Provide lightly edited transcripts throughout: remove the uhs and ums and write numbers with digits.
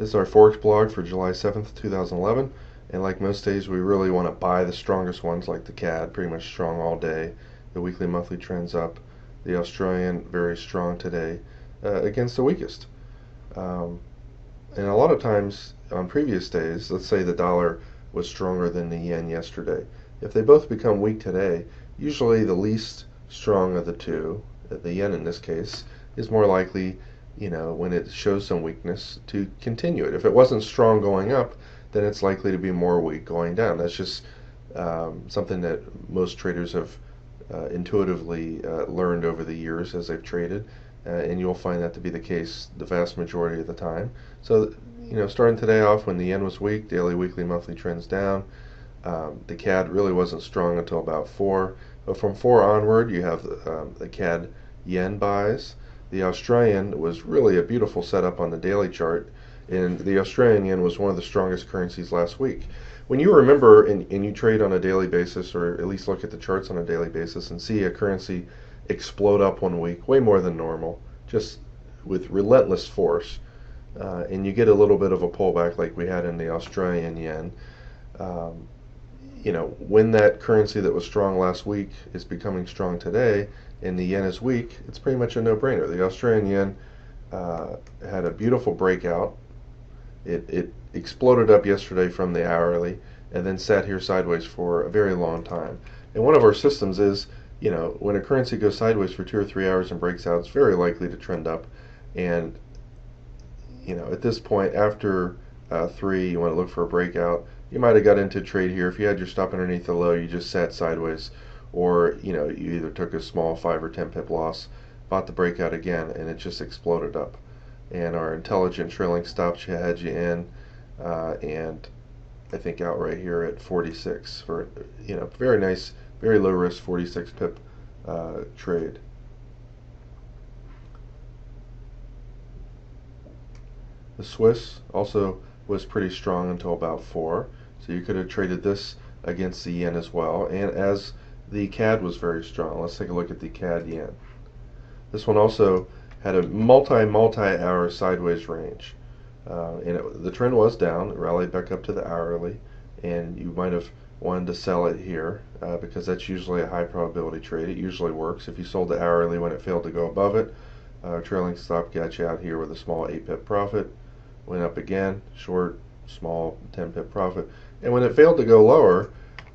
This is our Forex blog for July 7th, 2011. And like most days, we really want to buy the strongest ones like the CAD, pretty much strong all day. The weekly, monthly trends up. The Australian, very strong today against the weakest. And a lot of times on previous days, let's say the dollar was stronger than the yen yesterday. If they both become weak today, usually the least strong of the two, the yen in this case, is more likely, when it shows some weakness, to continue it. If it wasn't strong going up, then it's likely to be more weak going down. That's just something that most traders have intuitively learned over the years as they've traded, and you'll find that to be the case the vast majority of the time. So, starting today off when the yen was weak, daily, weekly, monthly trends down. The CAD really wasn't strong until about 4. But from 4 onward, you have the CAD yen buys. The Australian was really a beautiful setup on the daily chart, and the Australian yen was one of the strongest currencies last week. When you remember and you trade on a daily basis, or at least look at the charts on a daily basis and see a currency explode up one week, way more than normal, just with relentless force, and you get a little bit of a pullback like we had in the Australian yen, when that currency that was strong last week is becoming strong today and the yen is weak, it's pretty much a no-brainer. The Australian yen had a beautiful breakout. It exploded up yesterday from the hourly and then sat here sideways for a very long time. And one of our systems is, when a currency goes sideways for 2 or 3 hours and breaks out, it's very likely to trend up. And, at this point, after 3, you want to look for a breakout. You might have got into trade here. If you had your stop underneath the low, you just sat sideways, or you either took a small 5 or 10 pip loss, bought the breakout again, and it just exploded up. And our intelligent trailing stops had you in, and I think out right here at 46 for very nice, very low risk 46 pip trade. The Swiss also was pretty strong until about 4. So you could have traded this against the yen as well. And as the CAD was very strong, let's take a look at the CAD yen. This one also had a multi-hour sideways range. The trend was down. It rallied back up to the hourly. And you might have wanted to sell it here because that's usually a high probability trade. It usually works. If you sold the hourly when it failed to go above it, trailing stop got you out here with a small 8 pip profit. Went up again, short, small 10 pip profit. And when it failed to go lower,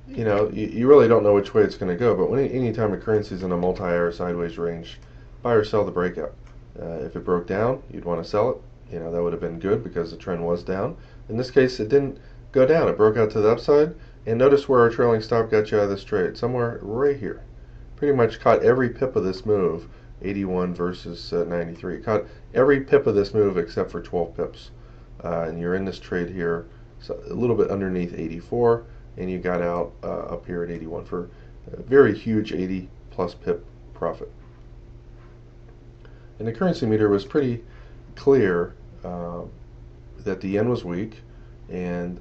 you really don't know which way it's going to go. But anytime a currency is in a multi-hour sideways range, buy or sell the breakout. If it broke down, you'd want to sell it. That would have been good because the trend was down. In this case, it didn't go down. It broke out to the upside. And notice where our trailing stop got you out of this trade. Somewhere right here. Pretty much caught every pip of this move, 81 versus 93. Caught every pip of this move except for 12 pips. And you're in this trade here, so a little bit underneath 84, and you got out up here at 81 for a very huge 80 plus pip profit. And the currency meter was pretty clear that the yen was weak, and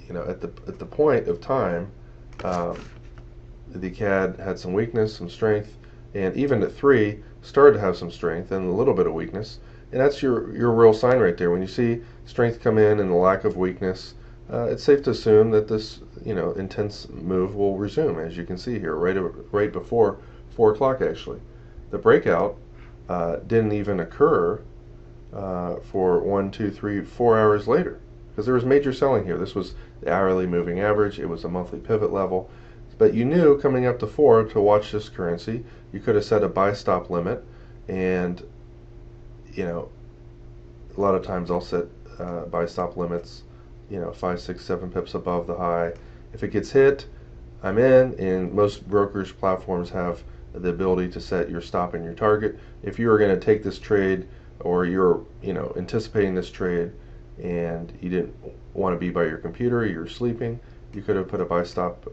at the point of time, the CAD had some weakness, some strength, and even at 3 started to have some strength and a little bit of weakness. And that's your real sign right there. When you see strength come in and the lack of weakness, it's safe to assume that this intense move will resume, as you can see here, right before 4 o'clock actually. The breakout didn't even occur for 1, 2, 3, 4 hours later, because there was major selling here. This was the hourly moving average. It was a monthly pivot level. But you knew coming up to 4 to watch this currency. You could have set a buy stop limit, and a lot of times I'll set buy stop limits 5, 6, 7 pips above the high. If it gets hit, I'm in, and most brokers platforms have the ability to set your stop and your target. If you were going to take this trade, or you're anticipating this trade and you didn't want to be by your computer, you're sleeping, you could have put a buy stop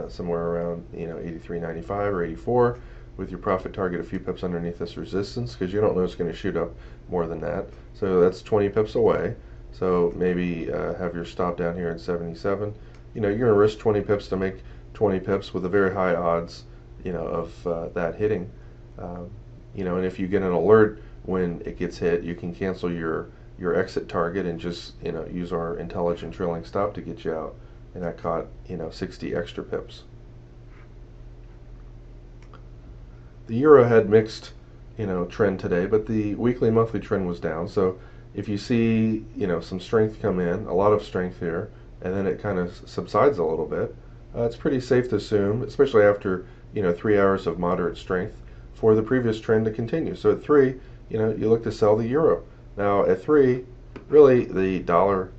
somewhere around 83.95 or 84 with your profit target a few pips underneath this resistance, because you don't know it's going to shoot up more than that. So that's 20 pips away. So maybe have your stop down here at 77. You're going to risk 20 pips to make 20 pips with a very high odds of that hitting. And if you get an alert when it gets hit, you can cancel your your exit target and just use our intelligent trailing stop to get you out. And I caught 60 extra pips. The euro had mixed trend today, but the weekly monthly trend was down. So if you see some strength come in, a lot of strength here, and then it kind of subsides a little bit, it's pretty safe to assume, especially after 3 hours of moderate strength, for the previous trend to continue. So at 3, you look to sell the euro. Now at 3, really the dollar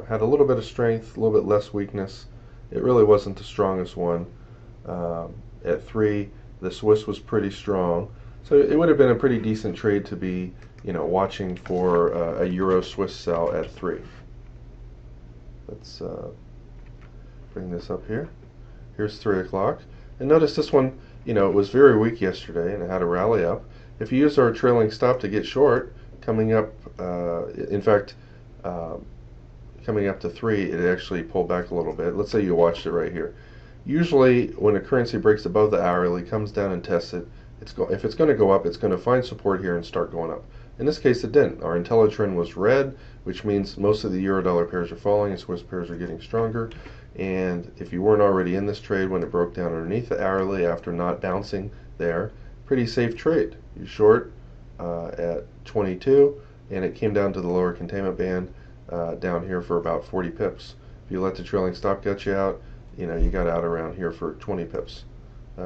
had a little bit of strength, a little bit less weakness. It really wasn't the strongest one. At 3, the Swiss was pretty strong, so it would have been a pretty decent trade to be watching for a euro Swiss sell at 3. Let's bring this up here. Here's 3 o'clock, and notice this one it was very weak yesterday and it had a rally up. If you use our trailing stop to get short, coming up in fact coming up to 3, it actually pulled back a little bit. Let's say you watched it right here. Usually when a currency breaks above the hourly, comes down and tests it, if it's going to go up, it's going to find support here and start going up. In this case it didn't. Our IntelliTrend was red, which means most of the euro-dollar pairs are falling and Swiss pairs are getting stronger. And if you weren't already in this trade when it broke down underneath the hourly after not bouncing there, pretty safe trade. You short at 22 and it came down to the lower containment band down here for about 40 pips. If you let the trailing stop get you out, you got out around here for 20 pips.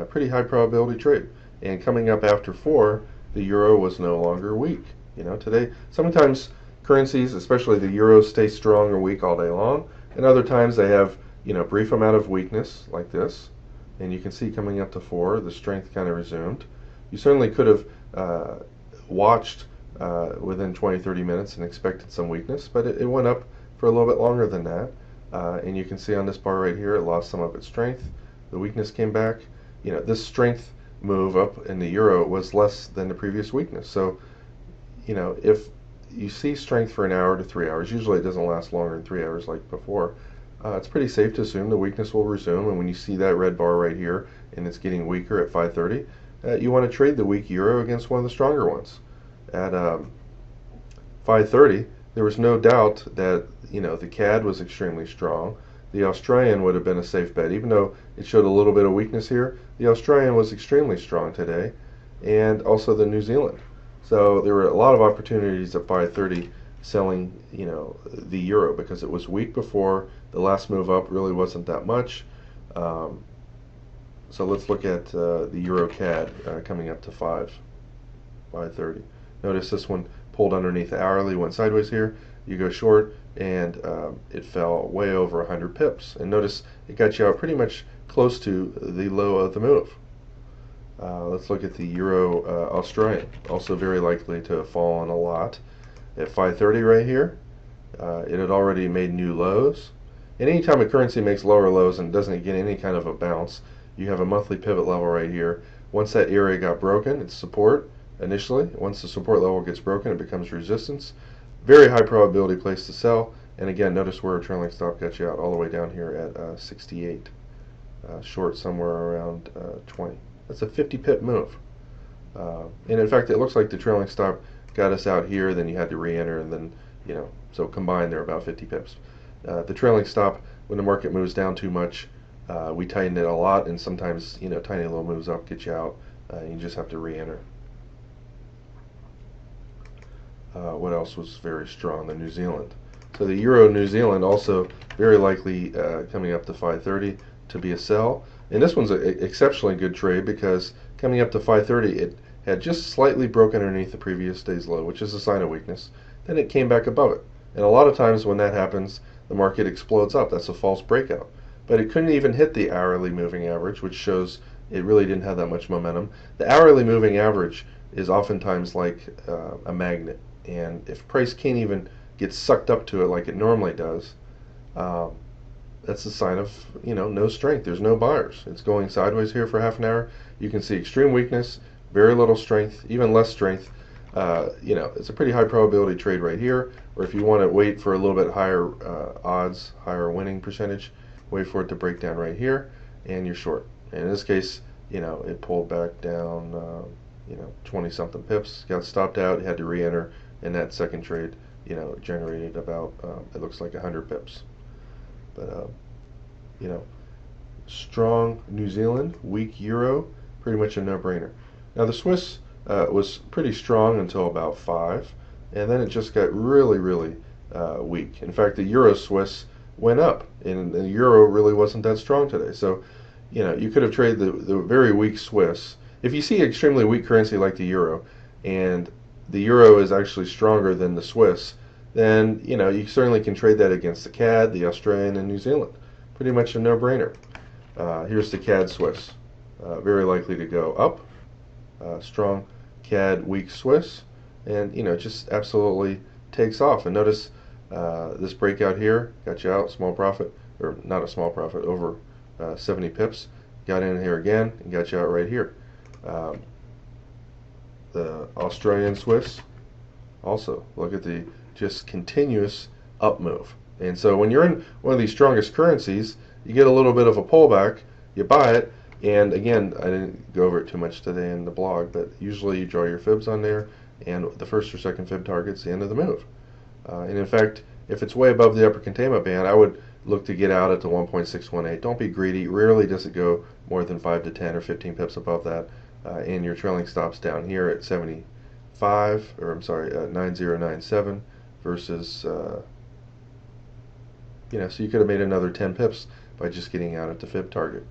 Pretty high probability trade. And coming up after 4, the euro was no longer weak. Today, sometimes currencies, especially the euro, stay strong or weak all day long, and other times they have brief amount of weakness like this. And you can see coming up to 4, the strength kind of resumed. You certainly could have watched within 20-30 minutes and expected some weakness, but it went up for a little bit longer than that. And you can see on this bar right here, it lost some of its strength. The weakness came back. This strength move up in the euro was less than the previous weakness. So, if you see strength for an hour to 3 hours, usually it doesn't last longer than 3 hours like before, it's pretty safe to assume the weakness will resume. And when you see that red bar right here and it's getting weaker at 5:30, you want to trade the weak euro against one of the stronger ones. At 5:30, there was no doubt that the CAD was extremely strong. The Australian would have been a safe bet, even though it showed a little bit of weakness here. The Australian was extremely strong today, and also the New Zealand. So there were a lot of opportunities at 5:30 selling, the euro, because it was weak before. The last move up really wasn't that much. So let's look at the euro CAD coming up to 5:30. Notice this one pulled underneath the hourly, went sideways here. You go short, and it fell way over 100 pips. And notice it got you out pretty much close to the low of the move. Let's look at the euro Australian, also very likely to have fallen a lot. At 5:30 right here, it had already made new lows. And anytime a currency makes lower lows and doesn't get any kind of a bounce, you have a monthly pivot level right here. Once that area got broken, it's support initially. Once the support level gets broken, it becomes resistance. Very high probability place to sell. And again, notice where a trailing stop got you out, all the way down here at 68. Short somewhere around 20. That's a 50 pip move. And in fact, it looks like the trailing stop got us out here, then you had to re-enter, and then, so combined they're about 50 pips. The trailing stop, when the market moves down too much, we tighten it a lot, and sometimes, tiny little moves up get you out. You just have to re-enter. What else was very strong? The New Zealand. So the euro New Zealand also very likely coming up to 5:30 to be a sell. And this one's an exceptionally good trade because coming up to 5:30, it had just slightly broken underneath the previous day's low, which is a sign of weakness. Then it came back above it. And a lot of times when that happens, the market explodes up. That's a false breakout. But it couldn't even hit the hourly moving average, which shows it really didn't have that much momentum. The hourly moving average is oftentimes like a magnet. And if price can't even get sucked up to it like it normally does, that's a sign of no strength. There's no buyers. It's going sideways here for half an hour. You can see extreme weakness, very little strength, even less strength. It's a pretty high probability trade right here. Or if you want to wait for a little bit higher odds, higher winning percentage, wait for it to break down right here, and you're short. And in this case, it pulled back down 20 something pips, got stopped out, had to re-enter and that second trade, generated about it looks like 100 pips. But you know, strong New Zealand, weak euro, pretty much a no-brainer. Now the Swiss was pretty strong until about 5, and then it just got really, really weak. In fact, the euro Swiss went up, and the euro really wasn't that strong today. So, you could have traded the very weak Swiss. If you see extremely weak currency like the euro, and the euro is actually stronger than the Swiss, then you certainly can trade that against the CAD, the Australian, and New Zealand. Pretty much a no-brainer. Here's the CAD Swiss, very likely to go up. Strong CAD, weak Swiss, and just absolutely takes off. And notice this breakout here got you out, small profit, or not a small profit, over 70 pips. Got in here again and got you out right here. The Australian Swiss also, look at the just continuous up move. And so when you're in one of these strongest currencies, you get a little bit of a pullback, you buy it, and again, I didn't go over it too much today in the blog, but usually you draw your fibs on there, and the first or second fib target's the end of the move. And in fact, if it's way above the upper containment band, I would look to get out at the 1.618. Don't be greedy. Rarely does it go more than 5 to 10 or 15 pips above that, and your trailing stops down here at 75, or I'm sorry, 9097 versus, so you could have made another 10 pips by just getting out at the fib target.